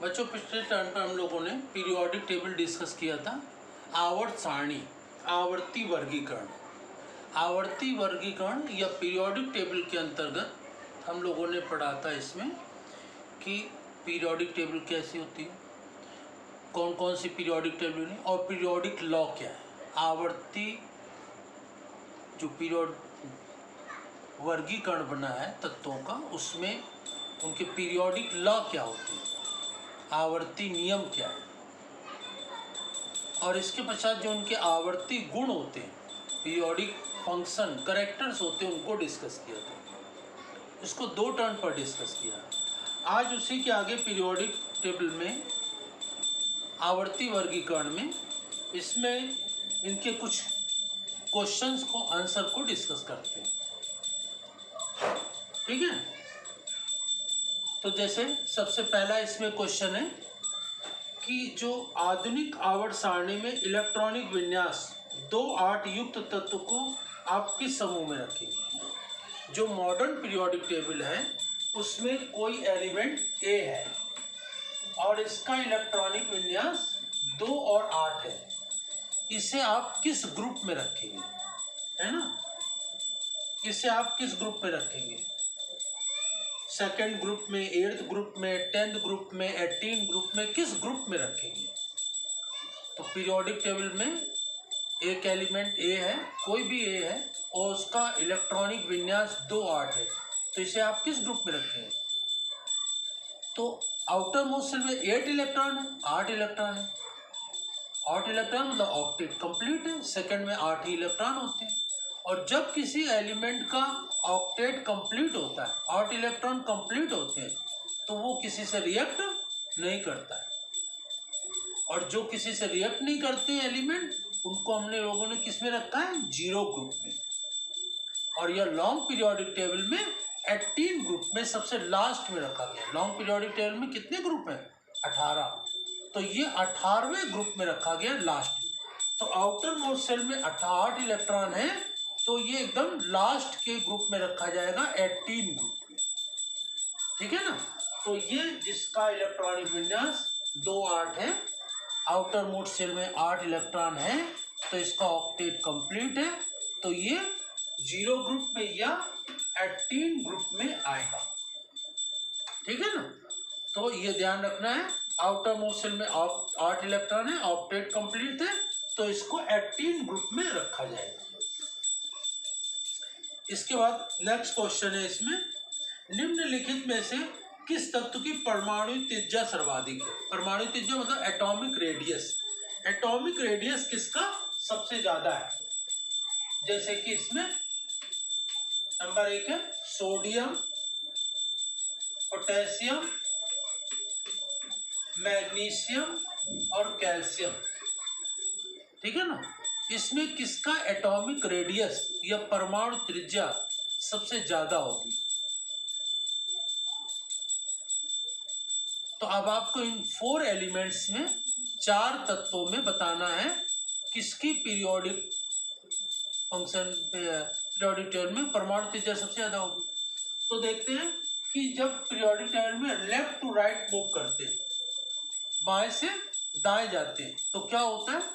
बच्चों पिछले टर्न पर हम लोगों ने पीरियोडिक टेबल डिस्कस किया था। आवर्त सारणी, आवर्ती वर्गीकरण। आवर्ती वर्गीकरण या पीरियोडिक टेबल के अंतर्गत हम लोगों ने पढ़ा था इसमें कि पीरियोडिक टेबल कैसी होती है, कौन कौन सी पीरियोडिक टेबल है और पीरियोडिक लॉ क्या है। आवर्ती जो पीरियड वर्गीकरण बना है तत्वों का, उसमें उनके पीरियोडिक लॉ क्या होते हैं, आवर्ती नियम क्या है, और इसके पश्चात जो उनके आवर्ती गुण होते हैं, पीरियोडिक फंक्शन कैरेक्टर्स होते हैं, उनको डिस्कस किया था। इसको 2 टर्न पर डिस्कस किया। आज उसी के आगे पीरियोडिक टेबल में, आवर्ती वर्गीकरण में, इसमें इनके कुछ क्वेश्चंस को, आंसर को डिस्कस करते हैं। ठीक है, तो जैसे सबसे पहला इसमें क्वेश्चन है कि जो आधुनिक आवर्त सारणी में इलेक्ट्रॉनिक विन्यास 2-8 युक्त तत्व को आप किस समूह में रखेंगे। जो मॉडर्न पीरियोडिक टेबल है उसमें कोई एलिमेंट ए है और इसका इलेक्ट्रॉनिक विन्यास 2 और 8 है, इसे आप किस ग्रुप में रखेंगे, है ना। इसे आप किस ग्रुप में रखेंगे, सेकेंड ग्रुप में, 8th ग्रुप में, 10th ग्रुप में, 18th ग्रुप में, किस ग्रुप में रखेंगे। तो पीरियोडिक टेबल में एक एलिमेंट ए है, कोई भी ए है, और उसका इलेक्ट्रॉनिक विन्यास 2-8 है, तो इसे आप किस ग्रुप में रखेंगे। तो आउटर मोस्ट शेल में 8 इलेक्ट्रॉन है, 8 इलेक्ट्रॉन है, 8 इलेक्ट्रॉन मतलब ऑक्टेट कंप्लीट है, सेकंड में 8 ही इलेक्ट्रॉन होते हैं। और जब किसी एलिमेंट का ऑक्टेट कंप्लीट होता है, 8 इलेक्ट्रॉन कंप्लीट होते हैं, तो वो किसी से रिएक्ट नहीं करता है। और जो किसी से रिएक्ट नहीं करते एलिमेंट, उनको हमने लोगों ने किस में रखा है, 0 ग्रुप में। और यह लॉन्ग पीरियोडिक टेबल में 18 ग्रुप में सबसे लास्ट में रखा गया। लॉन्ग पीरियोडिक टेबल में कितने ग्रुप हैं, 18, तो ये 18वें ग्रुप में रखा गया लास्ट में। तो आउटर मोस्ट शेल में 8 इलेक्ट्रॉन है, तो ये एकदम लास्ट के ग्रुप में रखा जाएगा, 18 ग्रुप में। ठीक है ना। तो ये जिसका इलेक्ट्रॉनिक विन्यास 2-8 है, आउटर मोस्ट शेल में 8 इलेक्ट्रॉन है, तो इसका ऑक्टेट कंप्लीट है, तो ये 0 ग्रुप में या 18 ग्रुप में आएगा। ठीक है ना। तो ये ध्यान रखना है, आउटर मोस्ट शेल में 8 इलेक्ट्रॉन है, ऑक्टेट कंप्लीट है, तो इसको 18 ग्रुप में रखा जाएगा। इसके बाद नेक्स्ट क्वेश्चन है इसमें, निम्नलिखित में से किस तत्व की परमाणु त्रिज्या सर्वाधिक है। परमाणु त्रिज्या मतलब एटॉमिक रेडियस। एटॉमिक रेडियस किसका सबसे ज्यादा है। जैसे कि इसमें नंबर 1 है सोडियम, पोटेशियम, मैग्नीशियम और कैल्शियम। ठीक है ना। इसमें किसका एटॉमिक रेडियस या परमाणु त्रिज्या सबसे ज्यादा होगी। तो अब आपको इन 4 एलिमेंट्स में, 4 तत्वों में बताना है किसकी पीरियोडिक फंक्शन, पीरियोडिक टेबल में परमाणु त्रिज्या सबसे ज्यादा होगी। तो देखते हैं कि जब पीरियोडिक टेबल में लेफ्ट टू राइट मूव करते हैं, बाएं से दाएं जाते हैं, तो क्या होता है,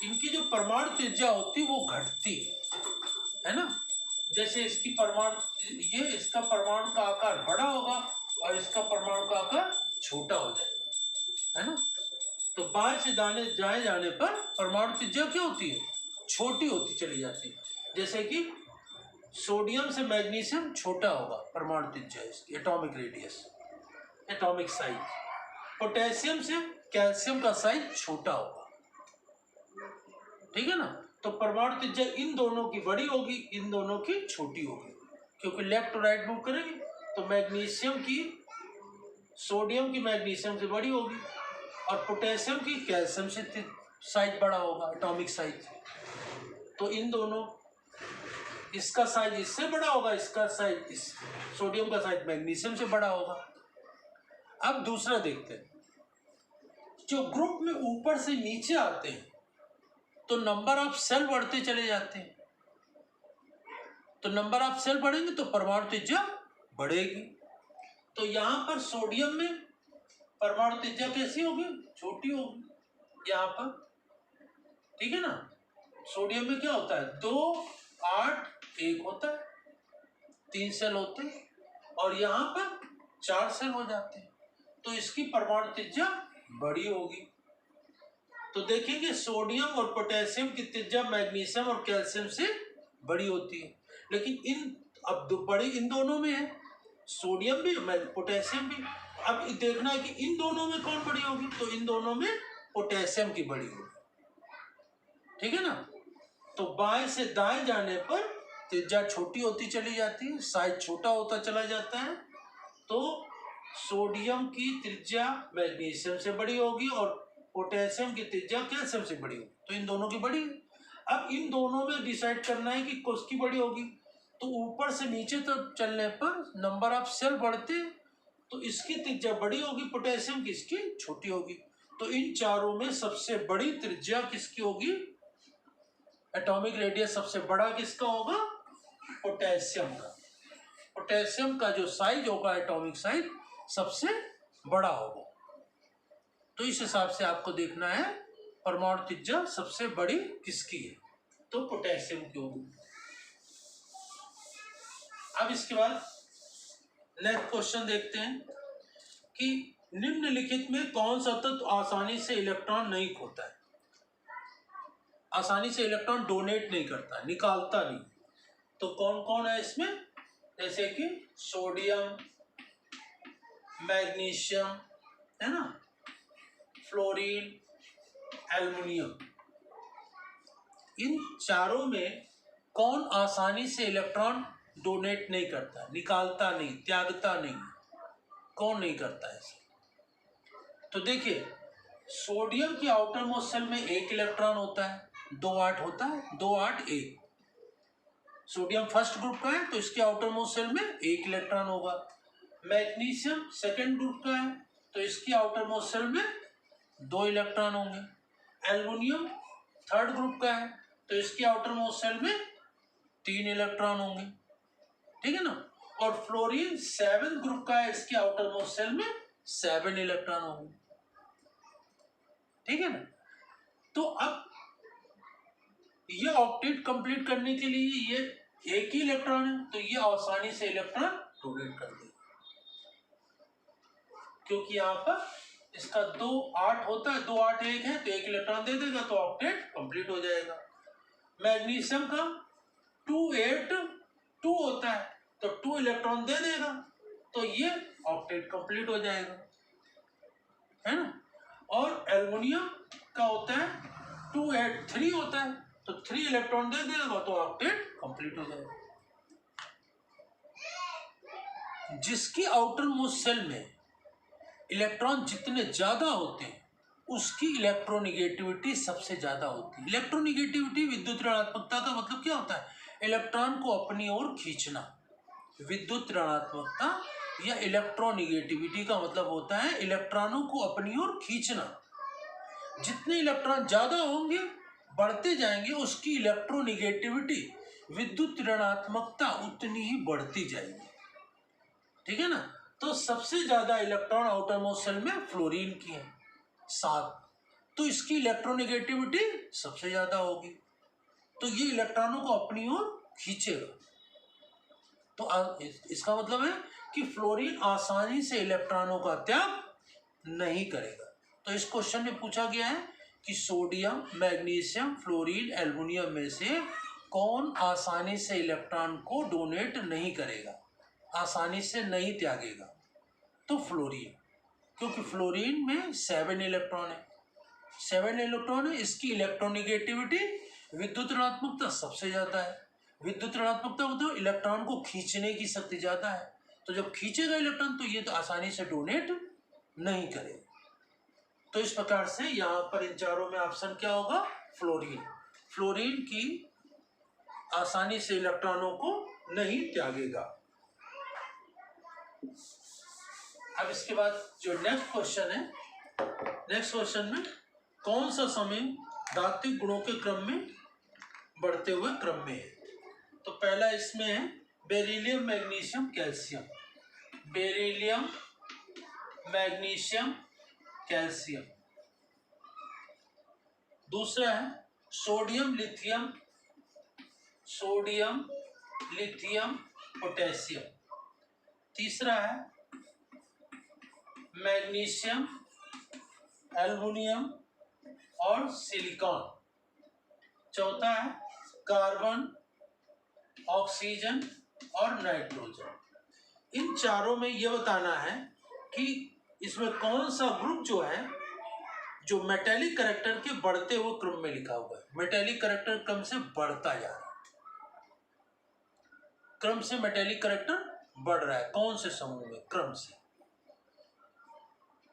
इनकी जो परमाणु त्रिज्या होती है वो घटती है ना। जैसे इसकी परमाणु, ये इसका परमाणु का आकार बड़ा होगा और इसका परमाणु का आकार छोटा हो जाएगा, है ना। तो बाएं से दाएं जाने पर परमाणु त्रिज्या क्या होती है, छोटी होती चली जाती है। जैसे कि सोडियम से मैग्नीशियम छोटा होगा परमाणु त्रिज्या, इसकी atomic radius, atomic size. Potassium से कैल्शियम का साइज छोटा होगा। ठीक है ना। तो परमाणु त्रिज्या इन दोनों की बड़ी होगी, इन दोनों की छोटी होगी, क्योंकि लेफ्ट टू राइट मूव करेंगे। तो मैग्नीशियम की सोडियम की मैग्नीशियम से बड़ी होगी और पोटेशियम की कैल्शियम से साइज बड़ा होगा, एटॉमिक साइज। तो इन दोनों, इसका साइज इससे बड़ा होगा, इसका साइज, इस सोडियम का साइज मैग्नीशियम से बड़ा होगा। अब दूसरा देखते हैं, जो ग्रुप में ऊपर से नीचे आते हैं तो नंबर ऑफ सेल बढ़ते चले जाते हैं। तो नंबर ऑफ सेल बढ़ेंगे तो परमाणु त्रिज्या बढ़ेगी। तो यहां पर सोडियम में परमाणु त्रिज्या कैसी होगी, छोटी होगी यहाँ पर, ठीक है ना। सोडियम में क्या होता है, 2, 8, 1 होता है, 3 सेल होते हैं, और यहाँ पर 4 सेल हो जाते हैं, तो इसकी परमाणु त्रिज्या बड़ी होगी। तो देखेंगे सोडियम और पोटेशियम की त्रिज्या मैग्नीशियम और कैल्शियम से बड़ी होती है, लेकिन बड़ी इन दोनों में है, सोडियम भी पोटेशियम भी। अब देखना है कि इन दोनों में कौन बड़ी होगी, तो इन दोनों में पोटेशियम की बड़ी होगी, ठीक है ना। तो बाएं से दाएं जाने पर त्रिज्या छोटी होती चली जाती है, साइज छोटा होता चला जाता है, तो सोडियम की त्रिज्या मैग्नीशियम से बड़ी होगी और पोटेशियम की त्रिज्या कैल्शियम से बड़ी होगी, तो इन दोनों की बड़ी है। अब इन दोनों में डिसाइड करना है कि किसकी बड़ी होगी, तो ऊपर से नीचे तक चलने पर नंबर ऑफ सेल बढ़ते, तो इसकी त्रिज्या बड़ी होगी पोटेशियम की, इसकी छोटी होगी। तो इन चारों में सबसे बड़ी त्रिज्या किसकी होगी, एटॉमिक रेडियस सबसे बड़ा किसका होगा, पोटेशियम का। पोटेशियम का जो साइज होगा, एटॉमिक साइज सबसे बड़ा होगा। तो इस हिसाब से आपको देखना है परमाणु त्रिज्या सबसे बड़ी किसकी है, तो पोटेशियम की होगी। अब इसके बाद नेक्स्ट क्वेश्चन देखते हैं कि निम्नलिखित में कौन सा तत्व आसानी से इलेक्ट्रॉन नहीं खोता है, आसानी से इलेक्ट्रॉन डोनेट नहीं करता, निकालता नहीं, तो कौन कौन है इसमें, जैसे कि सोडियम, मैग्नीशियम, है ना, फ्लोरीन, एल्युमिनियम। इन चारों में कौन आसानी से इलेक्ट्रॉन डोनेट नहीं करता, निकालता नहीं, त्यागता नहीं, कौन नहीं करता है ऐसे। तो देखिए सोडियम की आउटर मोस्ट सेल में 1 इलेक्ट्रॉन होता है, 2 8 होता है, 2 8 1। सोडियम फर्स्ट ग्रुप का है तो इसके आउटर मोस्ट सेल में 1 इलेक्ट्रॉन होगा। मैग्नीशियम सेकेंड ग्रुप का है तो इसकी आउटर मोस्ट सेल में 2 इलेक्ट्रॉन होंगे। एल्युमिनियम थर्ड ग्रुप का है तो इसकी आउटर मोस्ट सेल में 3 इलेक्ट्रॉन होंगे, ठीक है ना। और फ्लोरीन 7 ग्रुप का है, इसके आउटर मोस्ट सेल में 7 इलेक्ट्रॉन होंगे, ठीक है ना। तो अब ये ऑक्टेट कंप्लीट करने के लिए ये 1 ही इलेक्ट्रॉन है, तो ये आसानी से इलेक्ट्रॉन डोनेट कर देगा, क्योंकि यहाँ पर इसका 2 8 होता है, 2 8 1 है तो 1 इलेक्ट्रॉन दे देगा, तो ऑक्टेट कंप्लीट हो जाएगा। मैग्नीशियम का 2 8 2 होता है तो 2 इलेक्ट्रॉन दे देगा, तो ये ऑक्टेट कंप्लीट हो जाएगा, है ना। और एल्युमिनियम का होता है 2 8 3 होता है तो 3 इलेक्ट्रॉन दे देगा, तो ऑक्टेट कंप्लीट हो जाएगा। जिसकी आउटर मोस्ट सेल में इलेक्ट्रॉन जितने ज्यादा होते हैं उसकी इलेक्ट्रोनिगेटिविटी सबसे ज्यादा होती है। इलेक्ट्रोनिगेटिविटी विद्युत ऋणात्मकता का मतलब क्या होता है, इलेक्ट्रॉन को अपनी ओर खींचना। विद्युत ऋणात्मकता या इलेक्ट्रोनिगेटिविटी का मतलब होता है इलेक्ट्रॉनों को अपनी ओर खींचना। जितने इलेक्ट्रॉन ज्यादा होंगे बढ़ते जाएंगे, उसकी इलेक्ट्रोनिगेटिविटी विद्युत ऋणात्मकता उतनी ही बढ़ती जाएगी, ठीक है ना। तो सबसे ज्यादा इलेक्ट्रॉन आउटर मोस्ट सेल में फ्लोरीन की है 7, तो इसकी इलेक्ट्रोनिगेटिविटी सबसे ज्यादा होगी, तो ये इलेक्ट्रॉनों को अपनी ओर खींचेगा। तो इसका मतलब है कि फ्लोरीन आसानी से इलेक्ट्रॉनों का त्याग नहीं करेगा। तो इस क्वेश्चन में पूछा गया है कि सोडियम, मैग्नीशियम, फ्लोरीन, एल्युमिनियम में से कौन आसानी से इलेक्ट्रॉन को डोनेट नहीं करेगा, आसानी से नहीं त्यागेगा, तो फ्लोरीन, क्योंकि फ्लोरीन में 7 इलेक्ट्रॉन है, 7 इलेक्ट्रॉन है, इसकी इलेक्ट्रोनिगेटिविटी विद्युत ऋणात्मकता सबसे ज्यादा है। विद्युत ऋणात्मकता मतलब इलेक्ट्रॉन को खींचने की शक्ति ज्यादा है, तो जब खींचेगा इलेक्ट्रॉन तो ये तो आसानी से डोनेट नहीं करेगा। तो इस प्रकार से यहाँ पर इन चारों में ऑप्शन क्या होगा, फ्लोरीन। फ्लोरीन की आसानी से इलेक्ट्रॉनों को नहीं त्यागेगा। अब इसके बाद जो नेक्स्ट क्वेश्चन है, नेक्स्ट क्वेश्चन में कौन सा समय धात्विक गुणों के क्रम में बढ़ते हुए क्रम में है। तो पहला इसमें है beryllium, magnesium, calcium. Beryllium, magnesium, calcium. दूसरा है sodium lithium, sodium lithium potassium. तीसरा है मैग्नीशियम, एल्युमिनियम और सिलिकॉन। चौथा है कार्बन, ऑक्सीजन और नाइट्रोजन। इन चारों में यह बताना है कि इसमें कौन सा ग्रुप जो है जो मेटेलिक करैक्टर के बढ़ते हुए क्रम में लिखा हुआ है। मेटेलिक करैक्टर क्रम से बढ़ता जा रहा है, क्रम से मेटेलिक करैक्टर बढ़ रहा है, कौन से समूह में, क्रम से।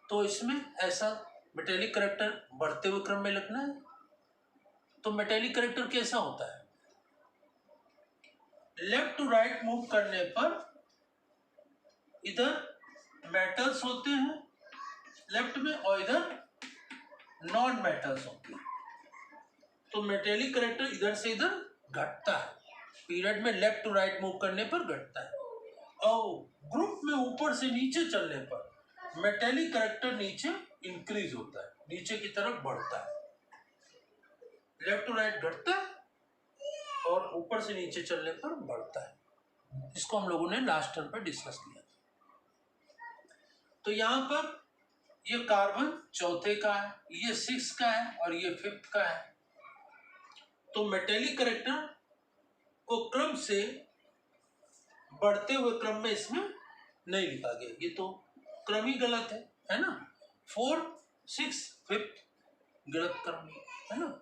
तो इसमें ऐसा मेटेलिक करैक्टर बढ़ते हुए क्रम में लिखना है। तो मेटेलिक करैक्टर कैसा होता है? लेफ्ट टू राइट मूव करने पर इधर मेटल्स होते हैं लेफ्ट में और इधर नॉन मेटल्स होते हैं। तो मेटेलिक करैक्टर इधर से इधर घटता है, पीरियड में लेफ्ट टू राइट मूव करने पर घटता है। और ग्रुप में ऊपर से नीचे चलने पर मेटेलिक करैक्टर नीचे इंक्रीज होता है, नीचे की तरफ बढ़ता है। लेफ्ट टू राइट घटता है और ऊपर से नीचे चलने पर बढ़ता है। इसको हम लोगों ने लास्ट टर्म पर डिस्कस किया। तो यहाँ पर ये कार्बन चौथे का है, ये 6 का है और ये 5th का है। तो मेटेलिक करैक्टर को क्रम से बढ़ते हुए क्रम में इसमें नहीं लिखा गया, ये तो क्रम ही गलत है ना। 4, 6, 5 गलत क्रम है ना।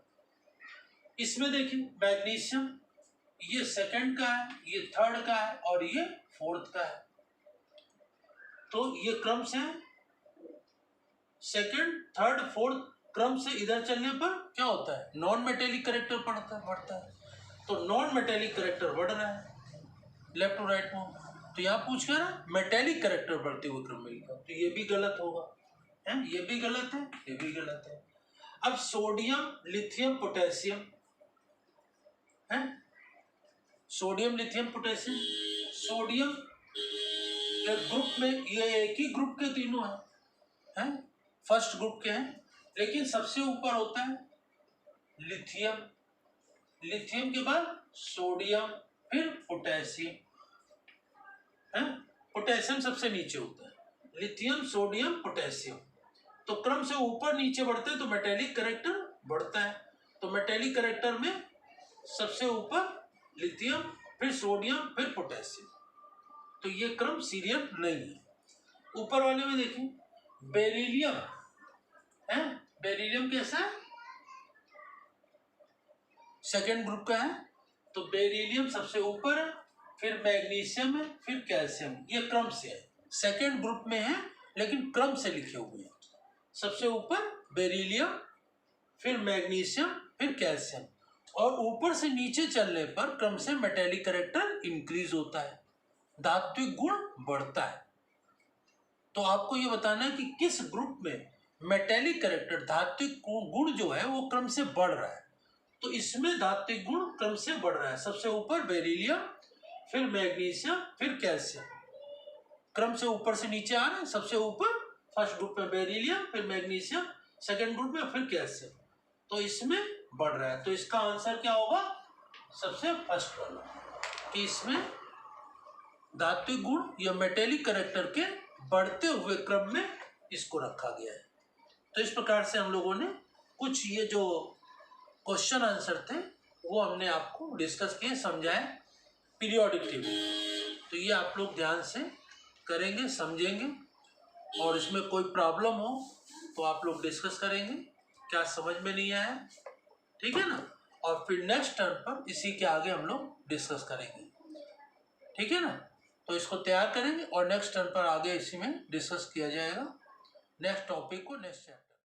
इसमें देखिए मैग्नीशियम ये 2nd का है, ये 3rd का है और ये 4th का है। तो ये क्रम से 2nd, 3rd, 4th क्रम से इधर चलने पर क्या होता है? नॉन मेटेलिक करैक्टर बढ़ता है। तो नॉन मेटेलिक करैक्टर बढ़ रहा है लेफ्ट टू राइट में। तो यहाँ पूछ कर ना मेटेलिक करैक्टर बढ़ते हुए क्रम में लिखा, तो ये भी गलत होगा, है ये भी गलत है, ये भी गलत है। अब सोडियम लिथियम पोटेशियम है, सोडियम लिथियम पोटेशियम। सोडियम के ग्रुप में ये एक ही ग्रुप के तीनों हैं, फर्स्ट ग्रुप के हैं, लेकिन सबसे ऊपर होता है लिथियम, लिथियम के बाद सोडियम, फिर पोटेशियम है। पोटेशियम सबसे नीचे होता है, लिथियम, सोडियम, पोटेशियम। तो क्रम से ऊपर नीचे बढ़ते हैं तो मेटेलिक करैक्टर बढ़ता है। तो मेटेलिक करैक्टर में सबसे ऊपर लिथियम, फिर सोडियम, फिर पोटेशियम। तो ये क्रम सीरियल नहीं है। ऊपर वाले में देखिए बेरिलियम है, बेरिलियम कैसा है? 2nd ग्रुप का है। तो बेरिलियम सबसे ऊपर है, फिर मैग्नीशियम है, फिर कैल्शियम। ये क्रम से है, 2nd ग्रुप में है लेकिन क्रम से लिखे हुए हैं। सबसे ऊपर बेरिलियम, फिर मैग्नीशियम, फिर कैल्शियम। और ऊपर से नीचे चलने पर क्रम से मेटेलिक करैक्टर इंक्रीज होता है, धात्विक गुण बढ़ता है। तो आपको ये बताना है कि किस ग्रुप में मेटेलिक करैक्टर धात्विक गुण जो है वो क्रम से बढ़ रहा है। तो इसमें धात्विक गुण क्रम से बढ़ रहा है, सबसे ऊपर बेरिलियम, फिर मैग्नीशियम, फिर कैल्शियम। क्रम से ऊपर से नीचे आ रहे हैं, सबसे ऊपर फर्स्ट ग्रुप में बेरिलियम, फिर मैग्नीशियम, 2nd ग्रुप में फिर कैल्शियम। तो इसमें बढ़ रहा है। तो इसका आंसर क्या होगा? सबसे फर्स्ट वाला, कि इसमें धात्विक गुण या मेटेलिक करैक्टर के बढ़ते हुए क्रम में इसको रखा गया है। तो इस प्रकार से हम लोगों ने कुछ ये जो क्वेश्चन आंसर थे वो हमने आपको डिस्कस किए, समझाए पीरियोडिक टेबल। तो ये आप लोग ध्यान से करेंगे, समझेंगे, और इसमें कोई प्रॉब्लम हो तो आप लोग डिस्कस करेंगे, क्या समझ में नहीं आया, ठीक है ना। और फिर नेक्स्ट टर्म पर इसी के आगे हम लोग डिस्कस करेंगे, ठीक है ना। तो इसको तैयार करेंगे और नेक्स्ट टर्म पर आगे इसी में डिस्कस किया जाएगा, नेक्स्ट टॉपिक को, नेक्स्ट चैप्टर।